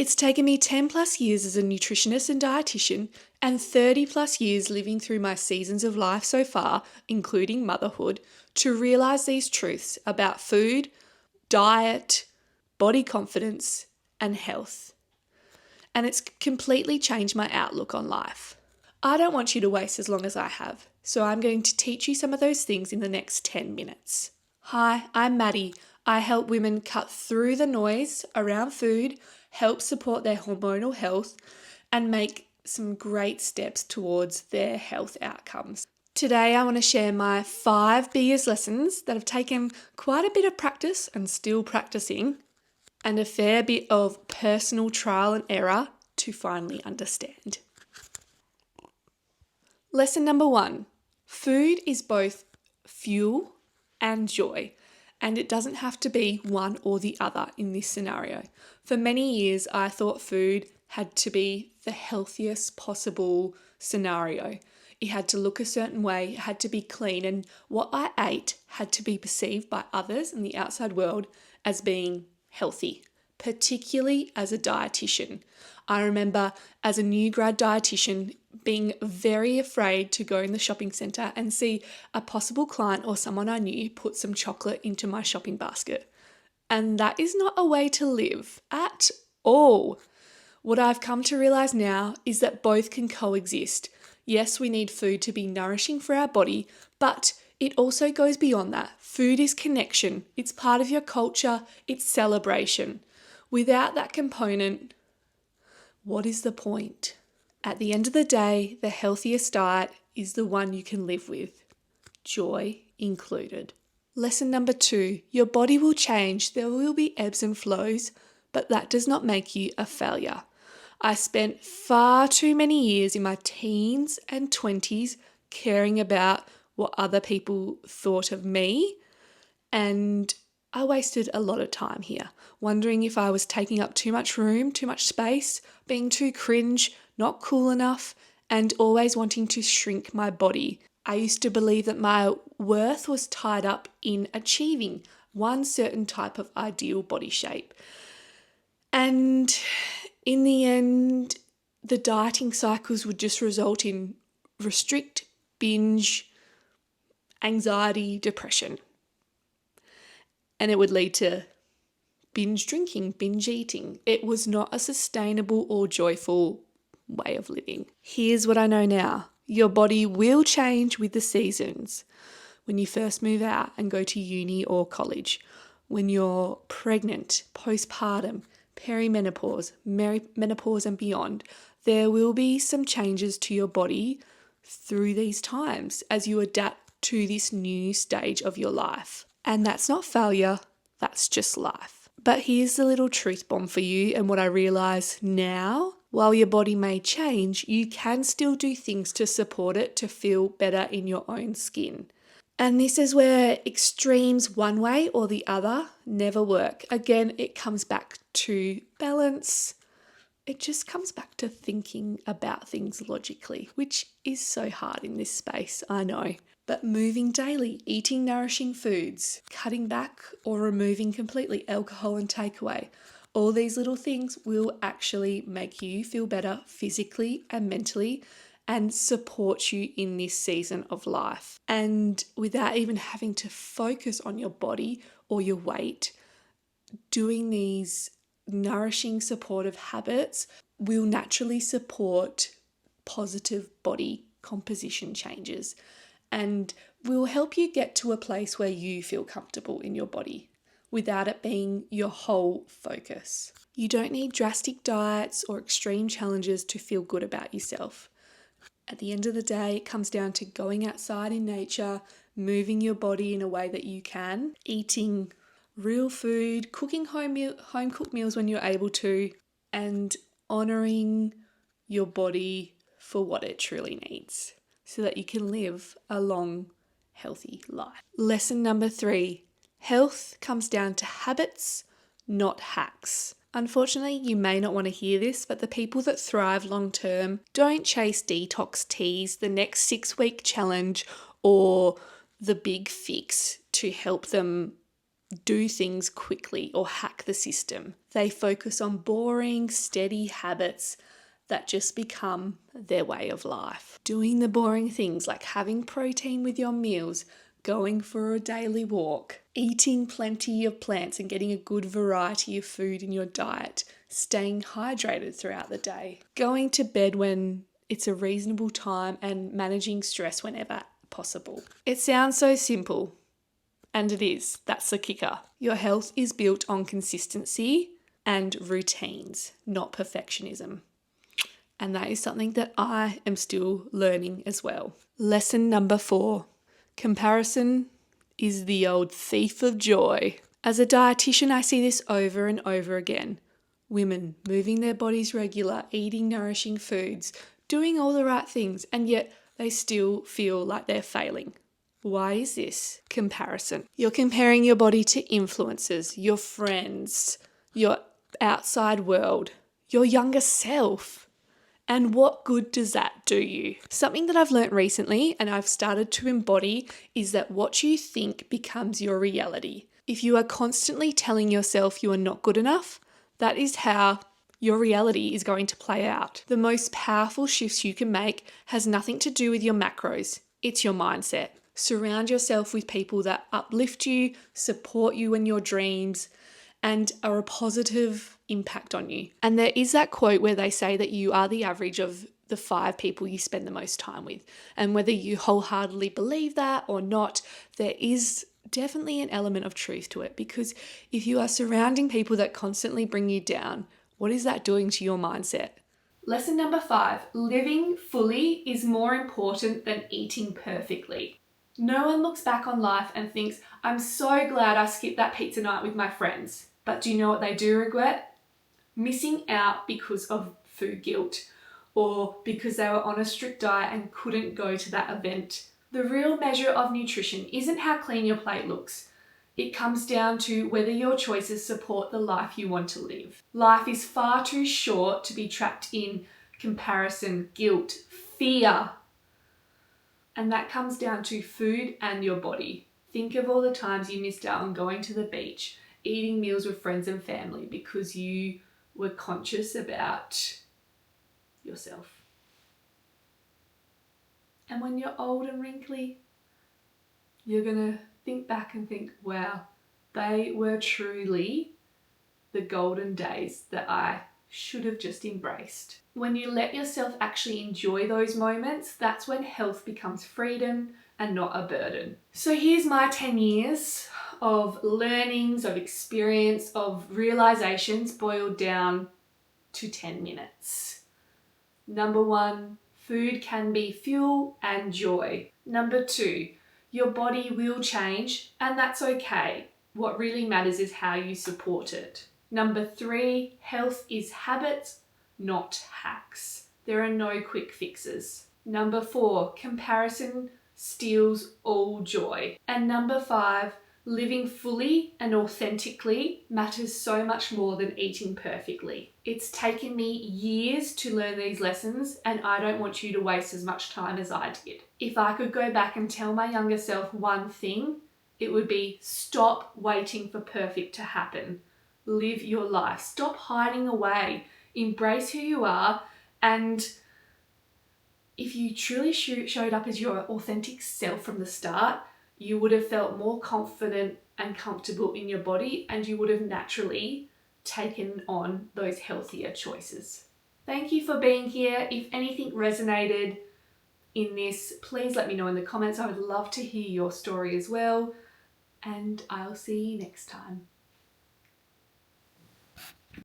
It's taken me 10 plus years as a nutritionist and dietitian and 30 plus years living through my seasons of life so far, including motherhood, to realize these truths about food, diet, body confidence, and health. And it's completely changed my outlook on life. I don't want you to waste as long as I have, so I'm going to teach you some of those things in the next 10 minutes. Hi, I'm Maddie. I help women cut through the noise around food, help support their hormonal health, and make some great steps towards their health outcomes. Today, I want to share my 5 biggest lessons that have taken quite a bit of practice and still practicing, and a fair bit of personal trial and error to finally understand. Lesson number 1, food is both fuel and joy, and it doesn't have to be one or the other in this scenario. For many years, I thought food had to be the healthiest possible scenario. It had to look a certain way, it had to be clean, and what I ate had to be perceived by others in the outside world as being healthy, particularly as a dietitian. I remember as a new grad dietitian being very afraid to go in the shopping centre and see a possible client or someone I knew put some chocolate into my shopping basket. And that is not a way to live at all. What I've come to realise now is that both can coexist. Yes, we need food to be nourishing for our body, but it also goes beyond that. Food is connection. It's part of your culture. It's celebration. Without that component, what is the point? At the end of the day, the healthiest diet is the one you can live with, joy included. Lesson number 2, your body will change. There will be ebbs and flows, but that does not make you a failure. I spent far too many years in my teens and 20s caring about what other people thought of me, and I wasted a lot of time here, wondering if I was taking up too much room, too much space, being too cringe, not cool enough, and always wanting to shrink my body. I used to believe that my worth was tied up in achieving one certain type of ideal body shape. And in the end, the dieting cycles would just result in restrict, binge, anxiety, depression. And it would lead to binge drinking, binge eating. It was not a sustainable or joyful way of living. Here's what I know now. Your body will change with the seasons. When you first move out and go to uni or college, when you're pregnant, postpartum, perimenopause, menopause and beyond, there will be some changes to your body through these times as you adapt to this new stage of your life. And that's not failure, that's just life. But here's the little truth bomb for you and what I realise now. While your body may change, you can still do things to support it to feel better in your own skin. And this is where extremes one way or the other never work. Again, it comes back to balance. It just comes back to thinking about things logically, which is so hard in this space, I know. But moving daily, eating nourishing foods, cutting back or removing completely alcohol and takeaway, all these little things will actually make you feel better physically and mentally and support you in this season of life. And without even having to focus on your body or your weight, doing these nourishing, supportive habits will naturally support positive body composition changes and will help you get to a place where you feel comfortable in your body without it being your whole focus. You don't need drastic diets or extreme challenges to feel good about yourself. At the end of the day, it comes down to going outside in nature, moving your body in a way that you can, eating real food, cooking home-cooked meals when you're able to, and honouring your body for what it truly needs so that you can live a long, healthy life. Lesson number 3, health comes down to habits, not hacks. Unfortunately, you may not want to hear this, but the people that thrive long term don't chase detox teas, the next 6-week challenge, or the big fix to help them do things quickly or hack the system. They focus on boring, steady habits that just become their way of life. Doing the boring things like having protein with your meals, going for a daily walk, eating plenty of plants and getting a good variety of food in your diet, staying hydrated throughout the day, going to bed when it's a reasonable time, and managing stress whenever possible. It sounds so simple, and it is. That's the kicker. Your health is built on consistency and routines, not perfectionism. And that is something that I am still learning as well. Lesson number 4, comparison is the old thief of joy. As a dietitian, I see this over and over again. Women moving their bodies regular, eating nourishing foods, doing all the right things, and yet they still feel like they're failing. Why is this? Comparison. You're comparing your body to influencers, your friends, your outside world, your younger self. And what good does that do you? Something that I've learnt recently and I've started to embody is that what you think becomes your reality. If you are constantly telling yourself you are not good enough, that is how your reality is going to play out. The most powerful shifts you can make has nothing to do with your macros. It's your mindset. Surround yourself with people that uplift you, support you in your dreams, and are a positive impact on you. And there is that quote where they say that you are the average of the 5 people you spend the most time with. And whether you wholeheartedly believe that or not, there is definitely an element of truth to it, because if you are surrounding people that constantly bring you down, what is that doing to your mindset? Lesson number 5, living fully is more important than eating perfectly. No one looks back on life and thinks, I'm so glad I skipped that pizza night with my friends. But do you know what they do regret? Missing out because of food guilt, or because they were on a strict diet and couldn't go to that event. The real measure of nutrition isn't how clean your plate looks. It comes down to whether your choices support the life you want to live. Life is far too short to be trapped in comparison, guilt, fear. And that comes down to food and your body. Think of all the times you missed out on going to the beach, eating meals with friends and family because you were conscious about yourself. And when you're old and wrinkly, you're going to think back and think, wow, they were truly the golden days that I should have just embraced. When you let yourself actually enjoy those moments, that's when health becomes freedom and not a burden. So here's my 10 years of learnings, of experience, of realizations boiled down to 10 minutes. Number 1, food can be fuel and joy. Number 2, your body will change and that's okay. What really matters is how you support it. Number 3, health is habits, not hacks. There are no quick fixes. Number 4, comparison steals all joy. And number 5, living fully and authentically matters so much more than eating perfectly. It's taken me years to learn these lessons, and I don't want you to waste as much time as I did. If I could go back and tell my younger self one thing, it would be stop waiting for perfect to happen. Live your life. Stop hiding away. Embrace who you are, and if you truly showed up as your authentic self from the start, you would have felt more confident and comfortable in your body, and you would have naturally taken on those healthier choices. Thank you for being here. If anything resonated in this, please let me know in the comments. I would love to hear your story as well, and I'll see you next time.